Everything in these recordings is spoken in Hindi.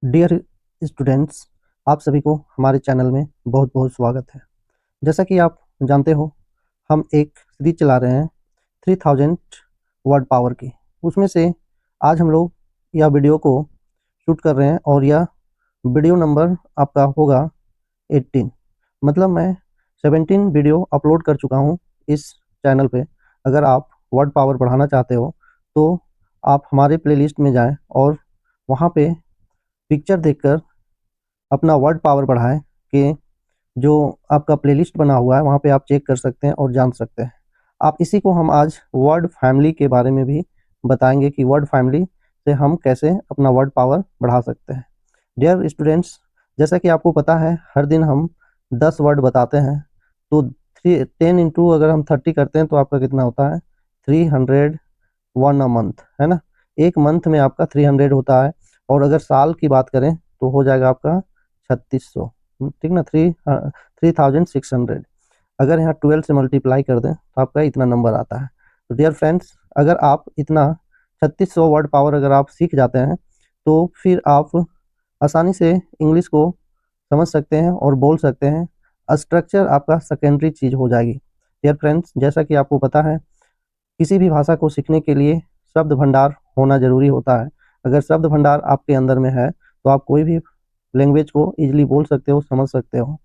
डियर स्टूडेंट्स, आप सभी को हमारे चैनल में बहुत बहुत स्वागत है। जैसा कि आप जानते हो, हम एक सीरीज चला रहे हैं 3000 वर्ड पावर की। उसमें से आज हम लोग यह वीडियो को शूट कर रहे हैं और यह वीडियो नंबर आपका होगा 18। मतलब मैं 17 वीडियो अपलोड कर चुका हूँ इस चैनल पे। अगर आप वर्ड पावर बढ़ाना चाहते हो तो आप हमारे प्लेलिस्ट में जाएं और वहाँ पे पिक्चर देखकर अपना वर्ड पावर बढ़ाएं कि जो आपका प्लेलिस्ट बना हुआ है वहाँ पे आप चेक कर सकते हैं और जान सकते हैं। आप इसी को हम आज वर्ड फैमिली के बारे में भी बताएंगे कि वर्ड फैमिली से हम कैसे अपना वर्ड पावर बढ़ा सकते हैं। डियर स्टूडेंट्स, जैसा कि आपको पता है हर दिन हम 10 वर्ड बताते हैं, तो 10 इंटू अगर हम 30 करते हैं तो आपका कितना होता है 301 अ मंथ, है ना। एक मंथ में आपका 300 होता है। और अगर साल की बात करें तो हो जाएगा आपका 3600, ठीक ना। 3600। अगर यहाँ 12 से मल्टीप्लाई कर दें तो आपका इतना नंबर आता है। तो डियर फ्रेंड्स, अगर आप इतना 3600 वर्ड पावर अगर आप सीख जाते हैं तो फिर आप आसानी से इंग्लिश को समझ सकते हैं और बोल सकते हैं। स्ट्रक्चर आपका सेकेंडरी चीज हो जाएगी। डियर फ्रेंड्स, जैसा कि आपको पता है किसी भी भाषा को सीखने के लिए शब्द भंडार होना जरूरी होता है। अगर शब्द भंडार आपके अंदर में है तो आप कोई भी लैंग्वेज को इजीली बोल सकते हो, समझ सकते हो।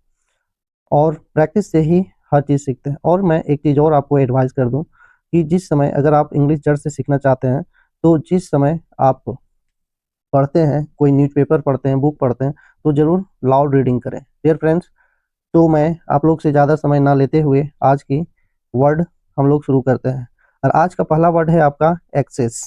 और प्रैक्टिस से ही हर चीज़ सीखते हैं। और मैं एक चीज़ और आपको एडवाइस कर दूं कि जिस समय अगर आप इंग्लिश जड़ से सीखना चाहते हैं तो जिस समय आप पढ़ते हैं, कोई न्यूज़पेपर पढ़ते हैं, बुक पढ़ते हैं, तो ज़रूर लाउड रीडिंग करें। डियर फ्रेंड्स, तो मैं आप लोग से ज़्यादा समय ना लेते हुए आज की वर्ड हम लोग शुरू करते हैं। और आज का पहला वर्ड है आपका एक्सेस,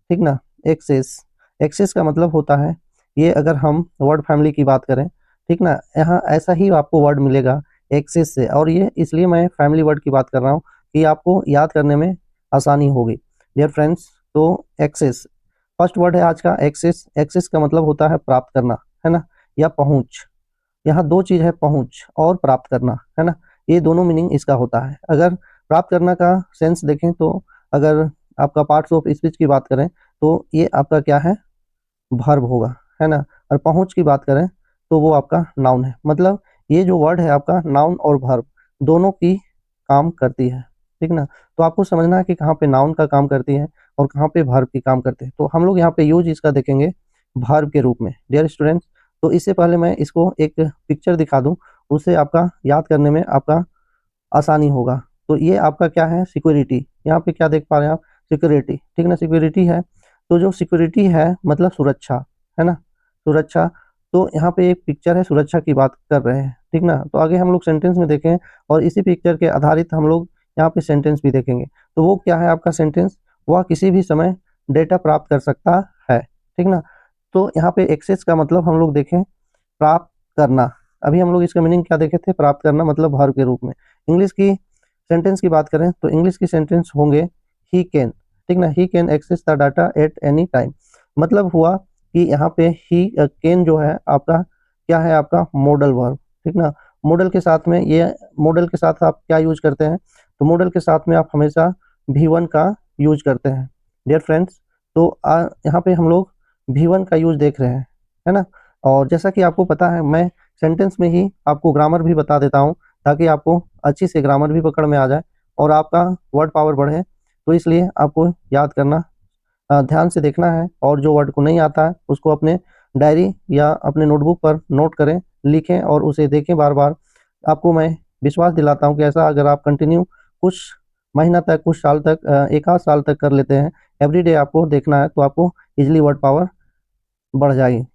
ठीक ना। एक्सेस, एक्सेस का मतलब होता है, ये अगर हम वर्ड फैमिली की बात करें, ठीक ना, यहाँ ऐसा ही आपको वर्ड मिलेगा एक्सेस से। और ये इसलिए मैं फैमिली वर्ड की बात कर रहा हूँ कि आपको याद करने में आसानी होगी। डियर फ्रेंड्स, तो एक्सेस फर्स्ट वर्ड है आज का एक्सेस। एक्सेस का मतलब होता है प्राप्त करना, है ना, या पहुंच। यहाँ दो चीज है, पहुंच और प्राप्त करना, है ना। ये दोनों मीनिंग इसका होता है। अगर प्राप्त करना का सेंस देखें तो अगर आपका पार्ट्स ऑफ स्पीच की बात करें तो ये आपका क्या है, वर्ब होगा, है ना। और पहुंच की बात करें तो वो आपका नाउन है। मतलब ये जो वर्ड है आपका नाउन और वर्ब दोनों की काम करती है, ठीक ना। तो आपको समझना है कि कहाँ पे नाउन का काम करती है और कहाँ पे वर्ब की काम करते हैं। तो हम लोग यहाँ पे यूज इसका देखेंगे वर्ब के रूप में। डियर स्टूडेंट्स, तो इससे पहले मैं इसको एक पिक्चर दिखा दूं, उससे आपका याद करने में आपका आसानी होगा। तो ये आपका क्या है, सिक्योरिटी। यहाँ पे क्या देख पा रहे हैं आप, सिक्योरिटी, ठीक ना, सिक्योरिटी है। तो जो सिक्योरिटी है मतलब सुरक्षा, है ना, सुरक्षा। तो यहाँ पे एक पिक्चर है, सुरक्षा की बात कर रहे हैं, ठीक ना। तो आगे हम लोग सेंटेंस में देखें और इसी पिक्चर के आधारित हम लोग यहाँ पे सेंटेंस भी देखेंगे। तो वो क्या है आपका सेंटेंस, वह किसी भी समय डेटा प्राप्त कर सकता है, ठीक ना। तो यहाँ पे एक्सेस का मतलब हम लोग देखें प्राप्त करना। अभी हम लोग इसका मीनिंग क्या देखे थे, प्राप्त करना मतलब वर्ब के रूप में। इंग्लिश की सेंटेंस की बात करें तो इंग्लिश की सेंटेंस होंगे ही कैन, ठीक ना। He can access the data at any time. मतलब हुआ कि यहाँ पे ही कैन जो है आपका क्या है, आपका मॉडल वर्ब, ठीक ना। मॉडल के साथ में ये, मॉडल के साथ आप क्या यूज करते हैं, तो मॉडल के साथ में आप हमेशा V1 का यूज करते हैं। डियर फ्रेंड्स, तो यहाँ पे हम लोग V1 का यूज देख रहे हैं, है ना। और जैसा कि आपको पता है मैं सेंटेंस में ही आपको ग्रामर भी बता देता हूँ ताकि आपको अच्छी से ग्रामर भी पकड़ में आ जाए और आपका वर्ड पावर बढ़े। तो इसलिए आपको याद करना, ध्यान से देखना है, और जो वर्ड को नहीं आता है उसको अपने डायरी या अपने नोटबुक पर नोट करें, लिखें और उसे देखें बार बार। आपको मैं विश्वास दिलाता हूँ कि ऐसा अगर आप कंटिन्यू कुछ महीना तक, कुछ साल तक, एक आध साल तक कर लेते हैं, एवरीडे आपको देखना है, तो आपको इजिली वर्ड पावर बढ़ जाएगी।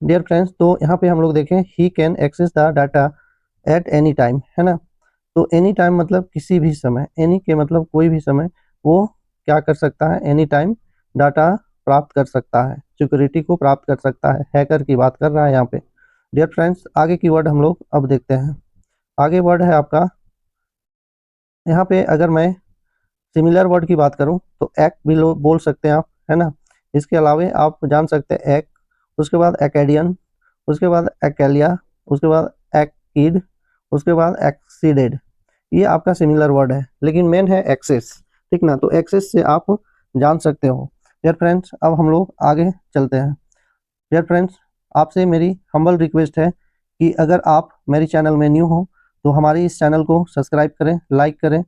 डियर फ्रेंड्स, तो यहाँ पे हम लोग देखें he can access the data at any time, है ना। तो एनी टाइम मतलब किसी भी समय, एनी के मतलब कोई भी समय, वो क्या कर सकता है, एनी टाइम डाटा प्राप्त कर सकता है, सिक्योरिटी को प्राप्त कर सकता है। हैकर की बात कर रहा है यहाँ पे। डियर फ्रेंड्स, आगे की वर्ड हम लोग अब देखते हैं। आगे वर्ड है आपका, यहाँ पे अगर मैं सिमिलर वर्ड की बात करूँ तो एक भी लोग बोल सकते हैं आप, है ना। इसके अलावा आप जान सकते हैं एक, उसके बाद एकेडियन, उसके बाद एकेलिया, उसके बाद एक्कीड, उसके बाद एक्सीडेड। ये आपका सिमिलर वर्ड है, लेकिन मेन है एक्सेस, ठीक ना। तो एक्सेस से आप जान सकते हो। डियर फ्रेंड्स, अब हम लोग आगे चलते हैं। डियर फ्रेंड्स, आपसे मेरी हम्बल रिक्वेस्ट है कि अगर आप मेरे चैनल में न्यू हो तो हमारे इस चैनल को सब्सक्राइब करें, लाइक करें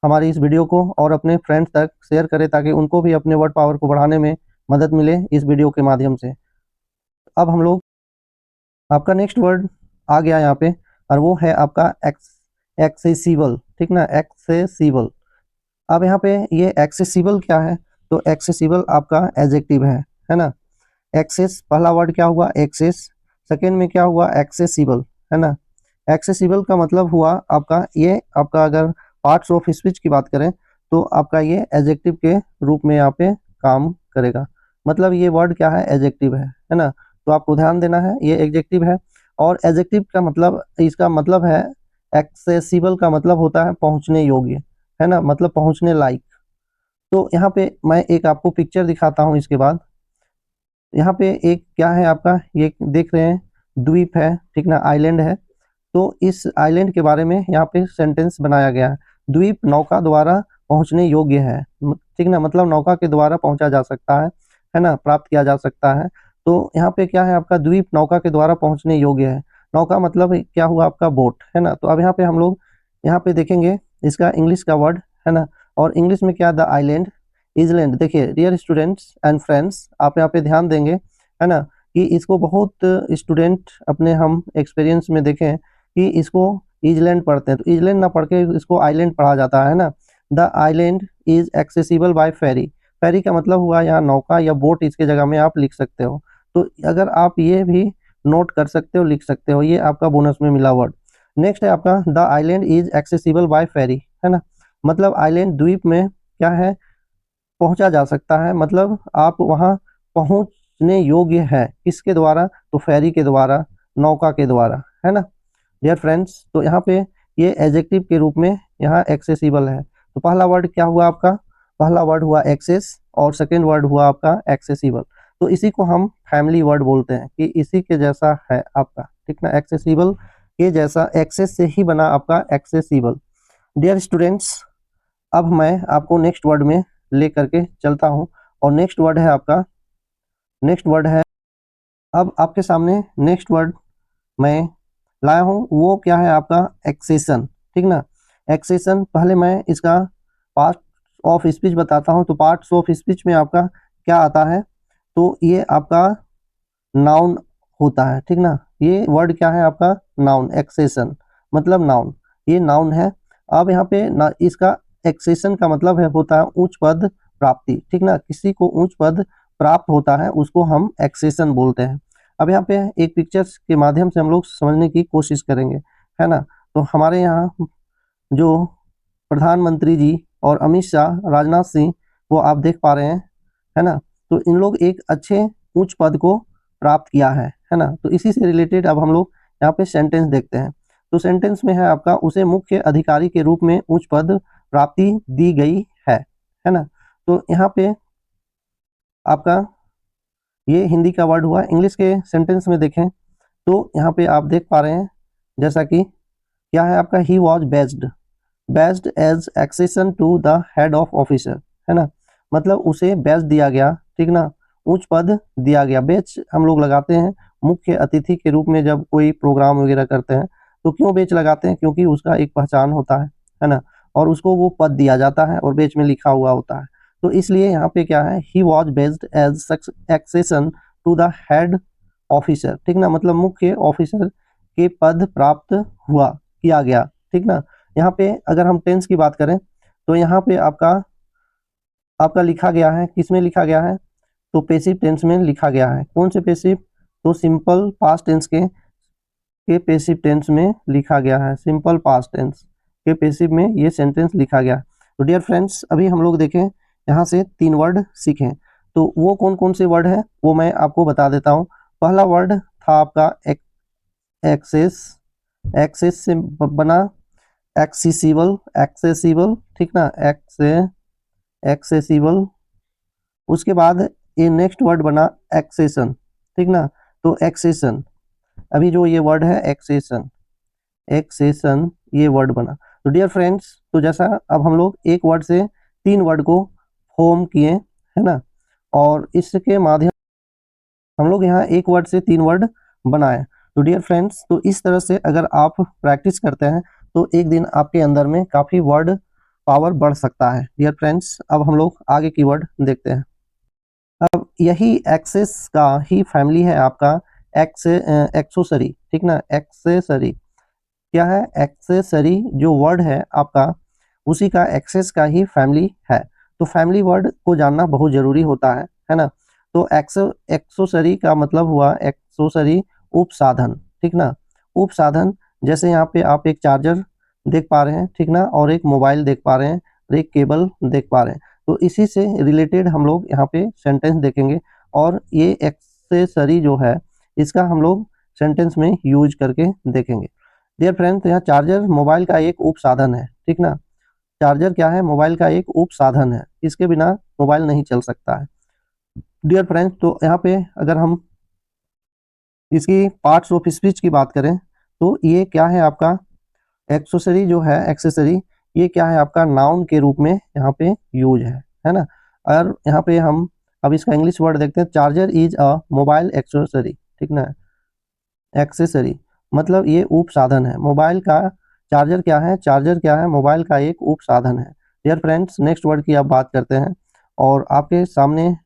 हमारी इस वीडियो को और अपने फ्रेंड्स तक शेयर करें ताकि उनको भी अपने वर्ड पावर को बढ़ाने में मदद मिले इस वीडियो के माध्यम से। अब हम लोग आपका नेक्स्ट वर्ड आ गया यहाँ पे और वो है आपका एक्सेसिबल, ठीक ना, एक्सेसिबल। अब यहाँ पे ये एक्सेसिबल क्या है, तो एक्सेसिबल आपका एडजेक्टिव है ना। एक्सेस पहला वर्ड क्या हुआ, एक्सेस, सेकेंड में क्या हुआ, एक्सेसिबल, है ना। एक्सेसिबल का मतलब हुआ आपका ये, आपका अगर पार्ट्स ऑफ स्पीच की बात करें तो आपका ये एडजेक्टिव के रूप में यहाँ पे काम करेगा। मतलब ये वर्ड क्या है, एडजेक्टिव है ना। तो आपको ध्यान देना है ये एडजेक्टिव है और एडजेक्टिव का मतलब, इसका मतलब है, एक्सेसिबल का मतलब होता है पहुंचने योग्य, है ना, मतलब पहुंचने लायक। तो यहाँ पे मैं एक आपको पिक्चर दिखाता हूँ। इसके बाद यहाँ पे एक क्या है आपका, ये देख रहे हैं द्वीप है, ठीक ना, आइलैंड है। तो इस आइलैंड के बारे में यहाँ पे सेंटेंस बनाया गया है, द्वीप नौका द्वारा पहुंचने योग्य है, ठीक ना, मतलब नौका के द्वारा पहुंचा जा सकता है ना, प्राप्त किया जा सकता है। तो यहाँ पे क्या है आपका, द्वीप नौका के द्वारा पहुंचने योग्य है। नौका मतलब क्या हुआ आपका, बोट, है ना। तो अब यहाँ पे हम लोग यहाँ पे देखेंगे इसका इंग्लिश का वर्ड, है ना। और इंग्लिश में क्या, द आइलैंड, इजलैंड। देखिए डियर स्टूडेंट्स एंड फ्रेंड्स, आप यहाँ पे ध्यान देंगे, है ना, कि इसको बहुत स्टूडेंट अपने हम एक्सपीरियंस में देखें कि इसको इजलैंड पढ़ते हैं, तो इजलैंड ना पढ़ के इसको आइलैंड पढ़ा जाता है ना। The island is accessible by ferry. Ferry का मतलब हुआ यहाँ नौका या बोट, इसके जगह में आप लिख सकते हो। तो अगर आप ये भी नोट कर सकते हो, लिख सकते हो, ये आपका बोनस में मिला वर्ड। नेक्स्ट है आपका, the island is accessible by ferry, है ना, मतलब आइलैंड द्वीप में क्या है, पहुंचा जा सकता है, मतलब आप वहां पहुंचने योग्य है, किसके द्वारा, तो फेरी के द्वारा, नौका के द्वारा, है ना डियर फ्रेंड्स। तो यहाँ पे ये एडजेक्टिव के रूप में यहाँ एक्सेसिबल है। तो पहला वर्ड क्या हुआ आपका, पहला वर्ड हुआ एक्सेस और सेकेंड वर्ड हुआ आपका एक्सेसिबल। तो इसी को हम फैमिली वर्ड बोलते हैं कि इसी के जैसा है आपका, ठीक ना, एक्सेसिबल के जैसा, एक्सेस से ही बना आपका एक्सेसिबल। डियर स्टूडेंट्स, अब मैं आपको नेक्स्ट वर्ड में ले करके चलता हूँ और नेक्स्ट वर्ड है आपका, नेक्स्ट वर्ड है, अब आपके सामने नेक्स्ट वर्ड मैं लाया हूँ, वो क्या है आपका, एक्सेशन, ठीक ना। एक्सेशन, पहले मैं इसका पार्ट ऑफ स्पीच बताता हूँ। तो पार्ट्स ऑफ स्पीच में आपका क्या आता है, तो ये आपका नाउन होता है, ठीक ना। ये वर्ड क्या है आपका, नाउन, एक्सेशन मतलब नाउन, ये नाउन है। अब यहाँ पे ना, इसका एक्सेशन का मतलब है, होता है उच्च पद प्राप्ति, ठीक ना, किसी को उच्च पद प्राप्त होता है उसको हम एक्सेशन बोलते हैं। अब यहाँ पे एक पिक्चर्स के माध्यम से हम लोग समझने की कोशिश करेंगे, है ना। तो हमारे यहाँ जो प्रधानमंत्री जी और अमित शाह, राजनाथ सिंह, वो आप देख पा रहे हैं, है ना। तो इन लोग एक अच्छे उच्च पद को प्राप्त किया है ना। तो इसी से रिलेटेड अब हम लोग यहाँ पे सेंटेंस देखते हैं। तो सेंटेंस में है आपका, उसे मुख्य अधिकारी के रूप में उच्च पद प्राप्ति दी गई है ना। तो यहाँ पे आपका ये हिंदी का वर्ड हुआ। इंग्लिश के सेंटेंस में देखें तो यहाँ पे आप देख पा रहे हैं, जैसा कि क्या है आपका, he was based as accession to the head of officer, है ना, मतलब उसे बेच दिया गया, ठीक ना, उच्च पद दिया गया। बेच हम लोग लगाते हैं मुख्य अतिथि के रूप में, जब कोई प्रोग्राम वगैरह करते हैं तो क्यों बेच लगाते हैं, क्योंकि उसका एक पहचान होता है ना, और उसको वो पद दिया जाता है और बेच में लिखा हुआ होता है। तो इसलिए यहाँ पे क्या है, he was based as accession to the head officer, ठीक ना, मतलब मुख्य ऑफिसर के पद प्राप्त हुआ, किया गया, ठीक ना। यहाँ पे अगर हम टेंस की बात करें तो यहाँ पे आपका आपका लिखा गया है, किसमें लिखा गया है, तो पेसिव टेंस में लिखा गया है। कौन से पेसिव, तो सिंपल पास्ट टेंस के पेसिव टेंस में लिखा गया है, सिंपल पास्ट टेंस के पेसिव में ये सेंटेंस लिखा गया। तो डियर फ्रेंड्स, अभी हम लोग देखें यहाँ से 3 वर्ड सीखें, तो वो कौन कौन से वर्ड है वो मैं आपको बता देता हूँ। पहला वर्ड था आपका एक्सेस, एक्सेस से बना एक्सेसिबल, एक्सेसिबल, ठीक ना, एक्सेसिबल। उसके बाद ये नेक्स्ट वर्ड बना एक्सेशन, ठीक ना, तो एक्सेशन, अभी जो ये वर्ड है एक्सेशन, एक्सेशन ये वर्ड बना। तो डियर फ्रेंड्स, तो जैसा अब हम लोग एक वर्ड से 3 वर्ड को फॉर्म किए, है ना, और इसके माध्यम हम लोग यहाँ एक वर्ड से 3 वर्ड बनाए। तो डियर फ्रेंड्स, तो इस तरह से अगर आप प्रैक्टिस करते हैं तो एक दिन आपके अंदर में काफ़ी वर्ड पावर बढ़ सकता है। डियर फ्रेंड्स, अब हम लोग आगे की वर्ड देखते हैं। अब यही एक्सेस का ही फैमिली है आपका एक्सेसरी, ठीक ना। एक्सेसरी क्या है? एक्सेसरी जो वर्ड है आपका, उसी का एक्सेस का ही फैमिली है। तो फैमिली वर्ड को जानना बहुत जरूरी होता है ना। तो एक्सेसरी का मतलब हुआ एक्सेसरी उपसाधन, ठीक ना। उपसाधन, जैसे यहाँ पे आप एक चार्जर देख पा रहे हैं, ठीक ना, और एक मोबाइल देख पा रहे हैं और एक केबल देख पा रहे हैं। तो इसी से रिलेटेड हम लोग यहाँ पे सेंटेंस देखेंगे और ये एक्सेसरी जो है इसका हम लोग सेंटेंस में यूज करके देखेंगे। डियर फ्रेंड, तो यहाँ चार्जर मोबाइल का एक उप साधन है, ठीक ना। चार्जर क्या है? मोबाइल का एक उप साधन है, इसके बिना मोबाइल नहीं चल सकता है। डियर फ्रेंड, तो यहाँ पे अगर हम इसकी पार्ट्स ऑफ स्पीच की बात करें तो ये क्या है आपका एक्सेसरी जो है, एक्सेसरी ये क्या है आपका नाउन के रूप में यहाँ पे यूज है ना। और यहाँ पे हम अब इसका इंग्लिश वर्ड देखते हैं। Charger is a mobile accessory, ठीक ना। एक्सेसरी मतलब ये उप साधन है मोबाइल का। चार्जर क्या है? चार्जर क्या है? मोबाइल का एक उप साधन है। डियर फ्रेंड्स, नेक्स्ट वर्ड की आप बात करते हैं और आपके सामने,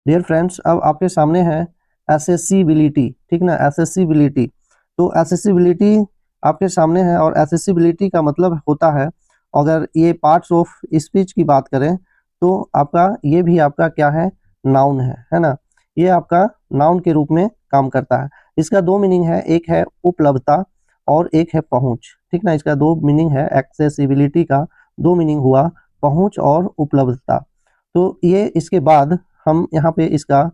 डियर फ्रेंड्स, अब आपके सामने है एसेसिबिलिटी, ठीक ना। एसेसिबिलिटी, तो एसेसिबिलिटी आपके सामने है और एसेसिबिलिटी का मतलब होता है, अगर ये पार्ट्स ऑफ स्पीच की बात करें तो आपका ये भी आपका क्या है? नाउन है ना। ये आपका नाउन के रूप में काम करता है। इसका दो मीनिंग है, एक है उपलब्धता और एक है पहुंच, ठीक ना। इसका दो मीनिंग है, एक्सेसिबिलिटी का दो मीनिंग हुआ, पहुंच और उपलब्धता। तो ये इसके बाद हम यहाँ पे इसका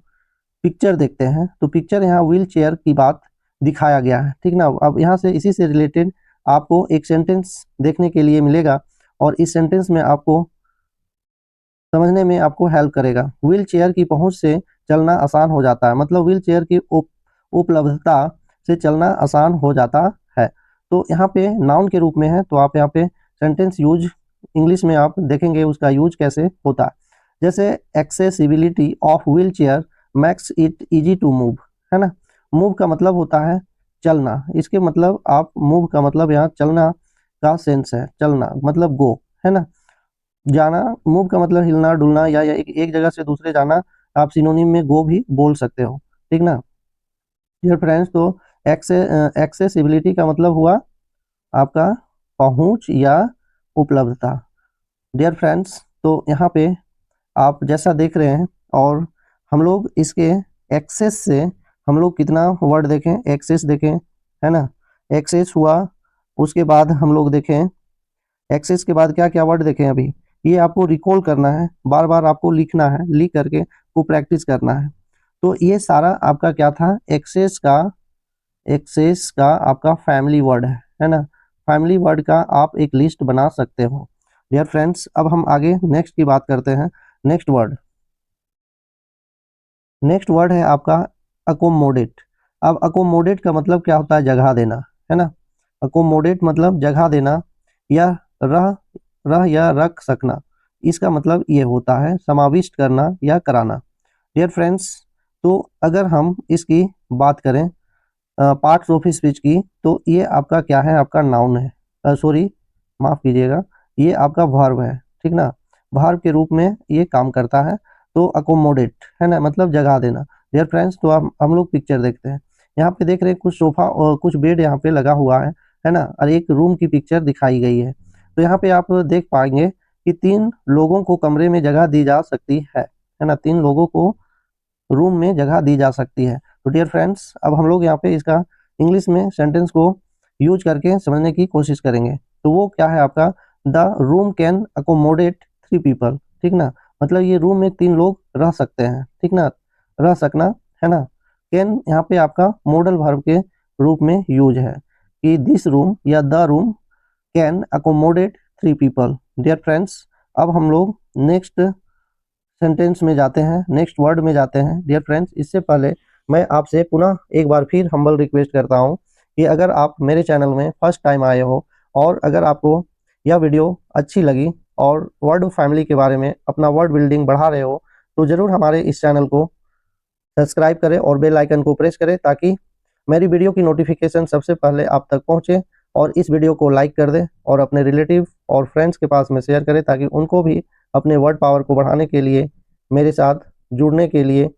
पिक्चर देखते हैं। तो पिक्चर यहाँ व्हील चेयर की बात दिखाया गया है, ठीक ना। अब यहाँ से इसी से रिलेटेड आपको एक सेंटेंस देखने के लिए मिलेगा और इस सेंटेंस में आपको समझने में आपको हेल्प करेगा। व्हील चेयर की पहुंच से चलना आसान हो जाता है, मतलब व्हील चेयर की उपलब्धता से चलना आसान हो जाता है। तो यहाँ पे नाउन के रूप में है, तो आप यहाँ पे सेंटेंस यूज इंग्लिश में आप देखेंगे उसका यूज कैसे होता है। जैसे accessibility of wheel chair makes it easy to move, है ना। मूव का मतलब होता है चलना, इसके मतलब आप मूव का मतलब यहाँ चलना का सेंस है, चलना मतलब गो, है ना। जाना, मूव का मतलब हिलना डुलना या एक जगह से दूसरे जाना, आप सिनोनिम में गो भी बोल सकते हो, ठीक ना। डियर फ्रेंड्स, तो एक्सेसिबिलिटी का मतलब हुआ आपका पहुंच या उपलब्धता। डियर फ्रेंड्स, तो यहाँ पे आप जैसा देख रहे हैं और हम लोग इसके एक्सेस से हम लोग कितना वर्ड देखें, एक्सेस देखें, है ना। एक्सेस हुआ, उसके बाद हम लोग देखें एक्सेस के बाद क्या क्या वर्ड देखें। अभी ये आपको रिकॉल करना है, बार बार आपको लिखना है, लिख करके को प्रैक्टिस करना है। तो ये सारा आपका क्या था? एक्सेस का आपका फैमिली वर्ड है ना। फैमिली वर्ड का आप एक लिस्ट बना सकते हो। डियर फ्रेंड्स, अब हम आगे नेक्स्ट की बात करते हैं। नेक्स्ट वर्ड है आपका अकोमोडेट। अब अकोमोडेट का मतलब क्या होता है? जगह देना, है ना। अकोमोडेट मतलब जगह देना या रह रह या रख सकना। इसका मतलब ये होता है समाविष्ट करना या कराना। डियर फ्रेंड्स, तो अगर हम इसकी बात करें पार्ट्स ऑफ स्पीच की, तो ये आपका क्या है? आपका नाउन है, सॉरी माफ कीजिएगा, ये आपका वर्ब है, ठीक ना। वर्ब के रूप में ये काम करता है। तो अकोमोडेट है ना, मतलब जगह देना। डियर फ्रेंड्स, तो हम लोग पिक्चर देखते हैं। यहाँ पे देख रहे हैं कुछ सोफा और कुछ बेड यहाँ पे लगा हुआ है ना, और एक रूम की पिक्चर दिखाई गई है। तो यहाँ पे आप देख पाएंगे कि 3 लोगों को कमरे में जगह दी जा सकती है ना। 3 लोगों को रूम में जगह दी जा सकती है। तो डियर फ्रेंड्स, अब हम लोग यहाँ पे इसका इंग्लिश में सेंटेंस को यूज करके समझने की कोशिश करेंगे। तो वो क्या है आपका? The room can accommodate 3 people, ठीक ना। मतलब ये रूम में 3 लोग रह सकते हैं, ठीक ना, रह सकना, है ना। कैन यहाँ पे आपका मॉडल वर्ब के रूप में यूज है कि दिस रूम या the room can accommodate 3 people. Dear friends, अब हम लोग नेक्स्ट सेंटेंस में जाते हैं, नेक्स्ट वर्ड में जाते हैं। डियर फ्रेंड्स, इससे पहले मैं आपसे पुनः एक बार फिर हम्बल रिक्वेस्ट करता हूं कि अगर आप मेरे चैनल में फर्स्ट टाइम आए हो और अगर आपको यह वीडियो अच्छी लगी और वर्ड फैमिली के बारे में अपना वर्ड बिल्डिंग बढ़ा रहे हो, तो ज़रूर हमारे इस चैनल को सब्सक्राइब करें और बेल आइकन को प्रेस करें ताकि मेरी वीडियो की नोटिफिकेशन सबसे पहले आप तक पहुंचे। और इस वीडियो को लाइक कर दें और अपने रिलेटिव और फ्रेंड्स के पास में शेयर करें ताकि उनको भी अपने वर्ड पावर को बढ़ाने के लिए मेरे साथ जुड़ने के लिए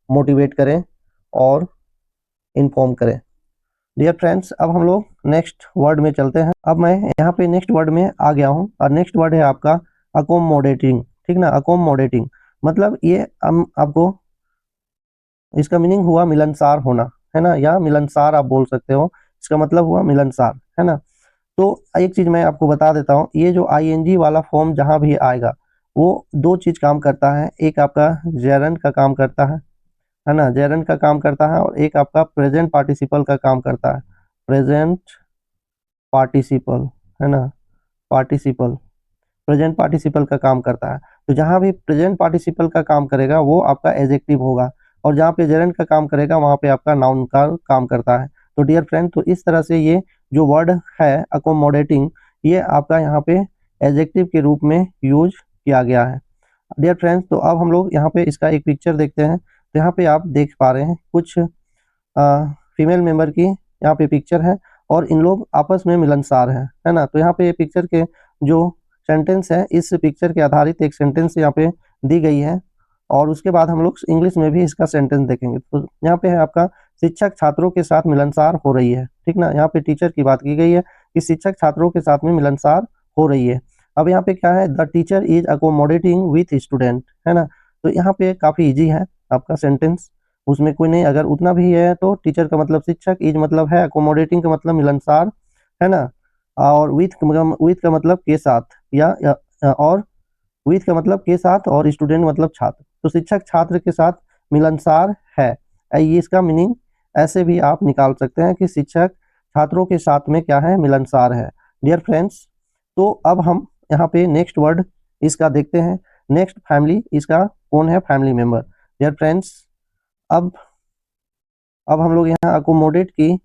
मोटिवेट करें और इन्फॉर्म करें। डियर फ्रेंड्स, अब हम लोग नेक्स्ट वर्ड में चलते हैं। अब मैं यहाँ पे नेक्स्ट वर्ड में आ गया हूँ और नेक्स्ट वर्ड है आपका अकोमोडेटिंग। ठीक ना, अकोमोडेटिंग मतलब ये हम आपको इसका मीनिंग हुआ मिलनसार होना, है ना, या मिलनसार आप बोल सकते हो। इसका मतलब हुआ मिलनसार, है ना। तो एक चीज मैं आपको बता देता हूँ, ये जो आईएनजी वाला फॉर्म जहां भी आएगा वो दो चीज काम करता है। एक आपका जेरंड का काम करता है ना, जेरंड का काम करता है, और एक आपका प्रेजेंट पार्टिसिपल का काम करता है। प्रेजेंट पार्टिसिपल, है ना, पार्टिसिपल, प्रेजेंट पार्टिसिपल का काम करता है। तो जहां भी प्रेजेंट पार्टिसिपल का काम करेगा वो आपका एडजेक्टिव होगा, और जहां पे जेरेंट का काम करेगा वहां पे आपका नाउन का काम करता है। तो डियर फ्रेंड, तो इस तरह से ये जो वर्ड है अकोमोडेटिंग, ये आपका यहाँ पे एडजेक्टिव के रूप में यूज किया गया है। डियर फ्रेंड्स, तो अब हम लोग यहाँ पे इसका एक पिक्चर देखते हैं। तो यहाँ पे आप देख पा रहे हैं कुछ फीमेल मेंबर की यहाँ पे पिक्चर है, और इन लोग आपस में मिलनसार हैं, है ना। तो यहाँ पे पिक्चर के जो सेंटेंस है, इस पिक्चर के आधारित एक सेंटेंस यहाँ पे दी गई है, और उसके बाद हम लोग इंग्लिश में भी इसका सेंटेंस देखेंगे। तो यहाँ पे है आपका शिक्षक छात्रों के साथ मिलनसार हो रही है। ठीक ना, यहाँ पे टीचर की बात की गई है कि शिक्षक छात्रों के साथ में मिलनसार हो रही है। अब यहाँ पे क्या है, the teacher is accommodating with student, है ना। तो यहाँ पे काफी इजी है आपका सेंटेंस, उसमें कोई नहीं, अगर उतना भी है तो टीचर का मतलब शिक्षक, इज मतलब है, अकोमोडेटिंग का मतलब मिलनसार, है ना, और विथ का मतलब के साथ, और विथ का मतलब के साथ, और स्टूडेंट मतलब छात्र। तो शिक्षक छात्र के साथ मिलनसार है, ये इसका मीनिंग ऐसे भी आप निकाल सकते हैं कि शिक्षक छात्रों के साथ में क्या है, मिलनसार है। डियर फ्रेंड्स, तो अब हम यहाँ पे नेक्स्ट वर्ड इसका देखते हैं। नेक्स्ट फैमिली, इसका कौन है, फैमिली मेंबर। डियर फ्रेंड्स, अब हम लोग यहाँ अकोमोडेट की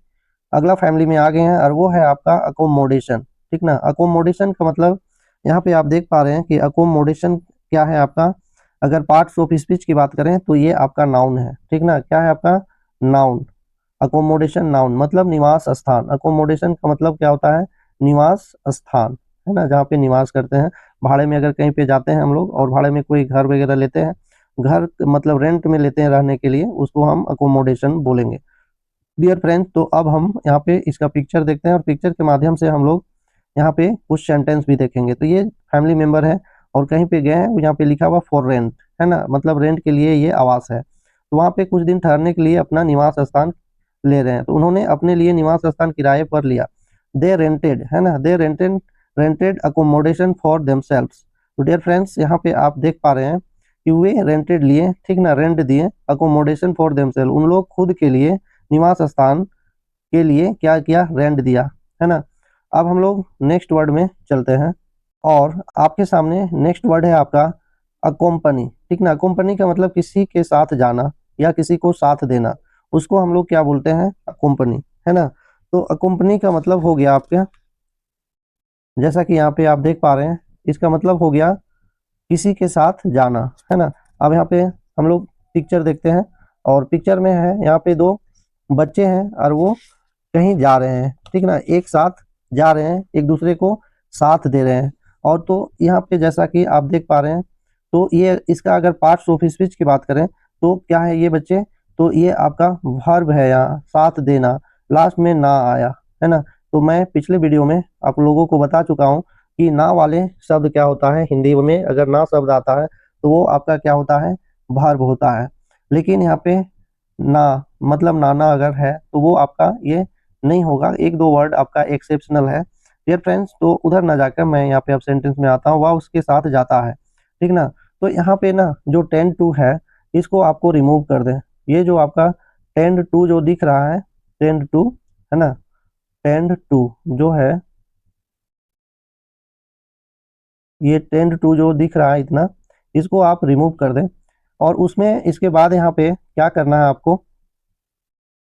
अगला फैमिली में आ गए हैं, और वो है आपका अकोमोडेशन। ठीक ना, अकोमोडेशन का मतलब यहाँ पे आप देख पा रहे हैं कि अकोमोडेशन क्या है आपका। अगर पार्ट्स ऑफ स्पीच की बात करें तो ये आपका नाउन है। ठीक ना, क्या है आपका, नाउन। अकोमोडेशन नाउन मतलब निवास स्थान। अकोमोडेशन का मतलब क्या होता है, निवास स्थान, है ना, जहाँ पे निवास करते हैं। भाड़े में अगर कहीं पे जाते हैं हम लोग और भाड़े में कोई घर वगैरह लेते हैं, घर मतलब रेंट में लेते हैं रहने के लिए, उसको हम अकोमोडेशन बोलेंगे। डियर फ्रेंड्स, तो अब हम यहाँ पे इसका पिक्चर देखते हैं, और पिक्चर के माध्यम से हम लोग यहाँ पे कुछ सेंटेंस भी देखेंगे। तो ये फैमिली मेंबर है और कहीं पे गए हैं, यहाँ पे लिखा हुआ फॉर रेंट, है ना, मतलब रेंट के लिए ये आवास है। तो वहाँ पे कुछ दिन ठहरने के लिए अपना निवास स्थान ले रहे हैं। तो उन्होंने अपने लिए निवास स्थान किराए पर लिया। दे रेंटेड, है ना, दे रेंटेड अकोमोडेशन फॉर देमसेल्व्स। तो डियर फ्रेंड्स, यहाँ पे आप देख पा रहे हैं कि वे रेंटेड लिए, ठीक ना, रेंट दिए, अकोमोडेशन फॉर देमसेल्व, उन लोग खुद के लिए निवास स्थान के लिए क्या किया, रेंट दिया, है ना। अब हम लोग नेक्स्ट वर्ड में चलते हैं, और आपके सामने नेक्स्ट वर्ड है आपका अकोम्पनी। ठीक ना, अकोम्पनी का मतलब किसी के साथ जाना या किसी को साथ देना, उसको हम लोग क्या बोलते हैं, अकोम्पनी, है ना। तो अकोम्पनी का मतलब हो गया आपका, जैसा कि यहाँ पे आप देख पा रहे हैं, इसका मतलब हो गया किसी के साथ जाना, है ना। अब यहाँ पे हम लोग पिक्चर देखते हैं, और पिक्चर में है यहाँ पे दो बच्चे हैं और वो कहीं जा रहे हैं। ठीक ना, एक साथ जा रहे हैं, एक दूसरे को साथ दे रहे हैं। और तो यहाँ पे जैसा कि आप देख पा रहे हैं, तो ये इसका अगर पार्ट्स ऑफ स्पीच की बात करें तो क्या है ये बच्चे, तो ये आपका वर्ब है, यहाँ साथ देना, लास्ट में ना आया, है ना। तो मैं पिछले वीडियो में आप लोगों को बता चुका हूँ कि ना वाले शब्द क्या होता है हिंदी में, अगर ना शब्द आता है तो वो आपका क्या होता है, वर्ब होता है। लेकिन यहाँ पे ना मतलब नाना अगर है तो वो आपका ये नहीं होगा, एक दो वर्ड आपका एक्सेप्शनल है। डियर फ्रेंड्स, तो उधर ना जाकर मैं यहाँ पे अब सेंटेंस में आता हूँ, वह उसके साथ जाता है। ठीक ना, तो यहाँ पे ना जो टेंड टू है इसको आपको रिमूव कर दें। ये जो आपका टेंड टू जो दिख रहा है, टेंड टू, है ना, टेंड टू जो है, ये टेंड टू जो दिख रहा है इतना, इसको आप रिमूव कर दें। और उसमें इसके बाद यहाँ पे क्या करना है आपको,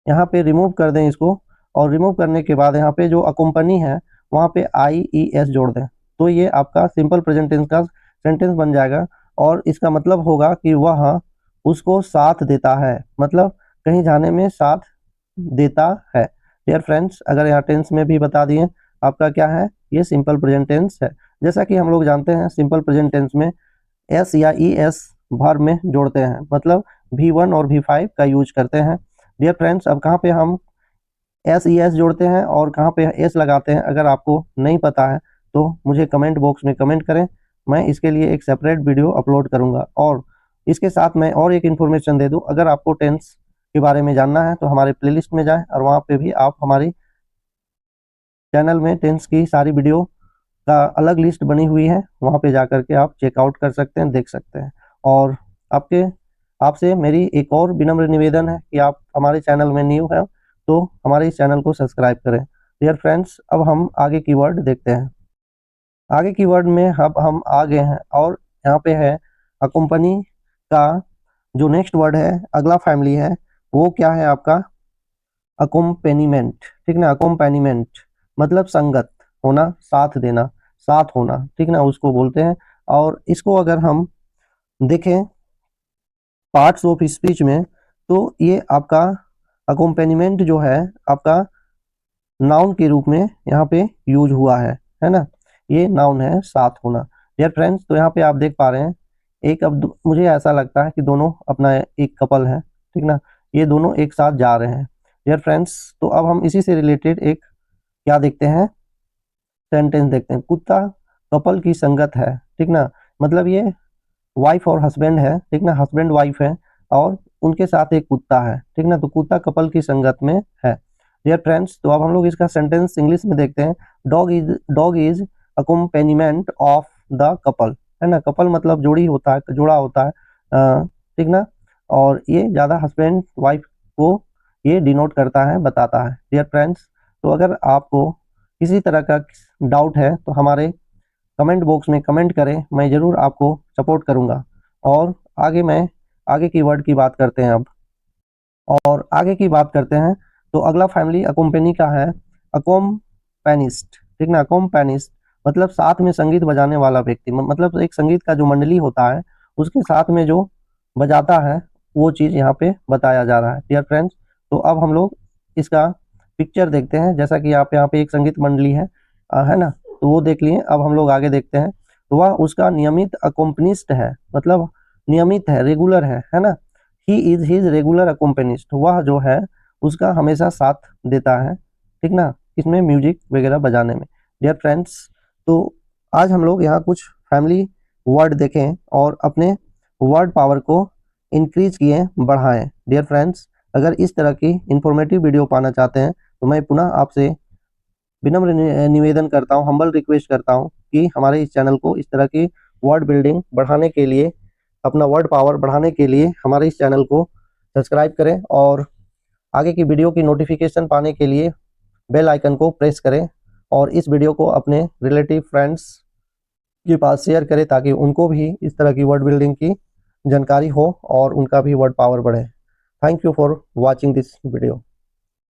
यहाँ पे रिमूव कर दें इसको, और रिमूव करने के बाद यहाँ पे जो अकोम्पनी है वहाँ पे IES जोड़ दें। तो ये आपका सिंपल प्रेजेंट टेंस का सेंटेंस बन जाएगा, और इसका मतलब होगा कि वह उसको साथ देता है, मतलब कहीं जाने में साथ देता है। डियर फ्रेंड्स, अगर यहाँ टेंस में भी बता दिए आपका क्या है, ये सिंपल प्रेजेंट टेंस है। जैसा कि हम लोग जानते हैं सिंपल प्रेजेंट टेंस में एस या ई एस वर्ब में जोड़ते हैं, मतलब V1 और V5 का यूज करते हैं। डियर फ्रेंड्स, अब कहाँ पे हम एस ई एस जोड़ते हैं और कहाँ पे एस लगाते हैं, अगर आपको नहीं पता है तो मुझे कमेंट बॉक्स में कमेंट करें, मैं इसके लिए एक सेपरेट वीडियो अपलोड करूंगा। और इसके साथ मैं और एक इन्फॉर्मेशन दे दूं, अगर आपको टेंस के बारे में जानना है तो हमारे प्लेलिस्ट में जाएं और वहाँ पे भी आप हमारी चैनल में टेंस की सारी वीडियो का अलग लिस्ट बनी हुई है, वहाँ पे जा करके आप चेकआउट कर सकते हैं, देख सकते हैं। और आपसे मेरी एक और विनम्र निवेदन है कि आप हमारे चैनल में न्यू है तो हमारे इस चैनल को सब्सक्राइब करें। डियर फ्रेंड्स, अब हम आगे कीवर्ड देखते हैं। आगे कीवर्ड में अब हम आ गए हैं और यहाँ पे है अकम्पनी का जो नेक्स्ट वर्ड है, अगला फैमिली है, वो क्या है आपका अकोम्पेनीमेंट। ठीक ना, अकोम्पेनीमेंट मतलब संगत होना, साथ देना, साथ होना, ठीक ना, उसको बोलते हैं। और इसको अगर हम देखें पार्ट्स ऑफ स्पीच में तो ये आपका अकोम्पेनीमेंट जो है आपका नाउन के रूप में यहाँ पे यूज हुआ है ना, ये नाउन है, साथ होना। डियर फ्रेंड्स, तो यहाँ पे आप देख पा रहे हैं एक, अब मुझे ऐसा लगता है कि दोनों अपना एक कपल है, ठीक ना, ये दोनों एक साथ जा रहे हैं। डियर फ्रेंड्स, तो अब हम इसी से रिलेटेड एक क्या देखते हैं, सेंटेंस देखते हैं। कुत्ता कपल की संगत है, ठीक ना, मतलब ये वाइफ और हस्बैंड है, ठीक ना, हस्बैंड वाइफ है और उनके साथ एक कुत्ता है, ठीक ना, तो कुत्ता कपल की संगत में है। डियर फ्रेंड्स, तो अब हम लोग इसका सेंटेंस इंग्लिश में देखते हैं। Dog is accompaniment of the couple, है ना, कपल मतलब जोड़ी होता है, जोड़ा होता है, ठीक ना, और ये ज़्यादा हस्बैंड वाइफ को ये डिनोट करता है, बताता है। डियर फ्रेंड्स, तो अगर आपको किसी तरह का डाउट है तो हमारे कमेंट बॉक्स में कमेंट करें, मैं ज़रूर आपको सपोर्ट करूंगा। और आगे की वर्ड की बात करते हैं अब, और आगे की बात करते हैं तो अगला फैमिली अकोम्पेनी का है अकोम्पेनिस्ट, ठीक ना, अकोम्पेनिस्ट मतलब साथ में संगीत बजाने वाला व्यक्ति, मतलब एक संगीत का जो मंडली होता है उसके साथ में जो बजाता है वो चीज़ यहाँ पे बताया जा रहा है। डियर फ्रेंड्स, तो अब हम लोग इसका पिक्चर देखते हैं। जैसा कि आप यहाँ पे एक संगीत मंडली है ना, तो वो देख लिए। अब हम लोग आगे देखते हैं, तो वह उसका नियमित अकोम्पनिस्ट है, मतलब नियमित है, रेगुलर है ना। ही इज हिज रेगुलर अकोम्पनिस्ट, वह जो है उसका हमेशा साथ देता है, ठीक ना, इसमें म्यूजिक वगैरह बजाने में। डियर फ्रेंड्स, तो आज हम लोग यहाँ कुछ फैमिली वर्ड देखें और अपने वर्ड पावर को इंक्रीज किए, बढ़ाएं। डियर फ्रेंड्स, अगर इस तरह की इंफॉर्मेटिव वीडियो पाना चाहते हैं तो मैं पुनः आपसे विनम्र निवेदन करता हूँ, हम्बल रिक्वेस्ट करता हूँ कि हमारे इस चैनल को इस तरह की वर्ड बिल्डिंग बढ़ाने के लिए, अपना वर्ड पावर बढ़ाने के लिए हमारे इस चैनल को सब्सक्राइब करें और आगे की वीडियो की नोटिफिकेशन पाने के लिए बेल आइकन को प्रेस करें और इस वीडियो को अपने रिलेटिव फ्रेंड्स के पास शेयर करें ताकि उनको भी इस तरह की वर्ड बिल्डिंग की जानकारी हो और उनका भी वर्ड पावर बढ़े। Thank you for watching this video.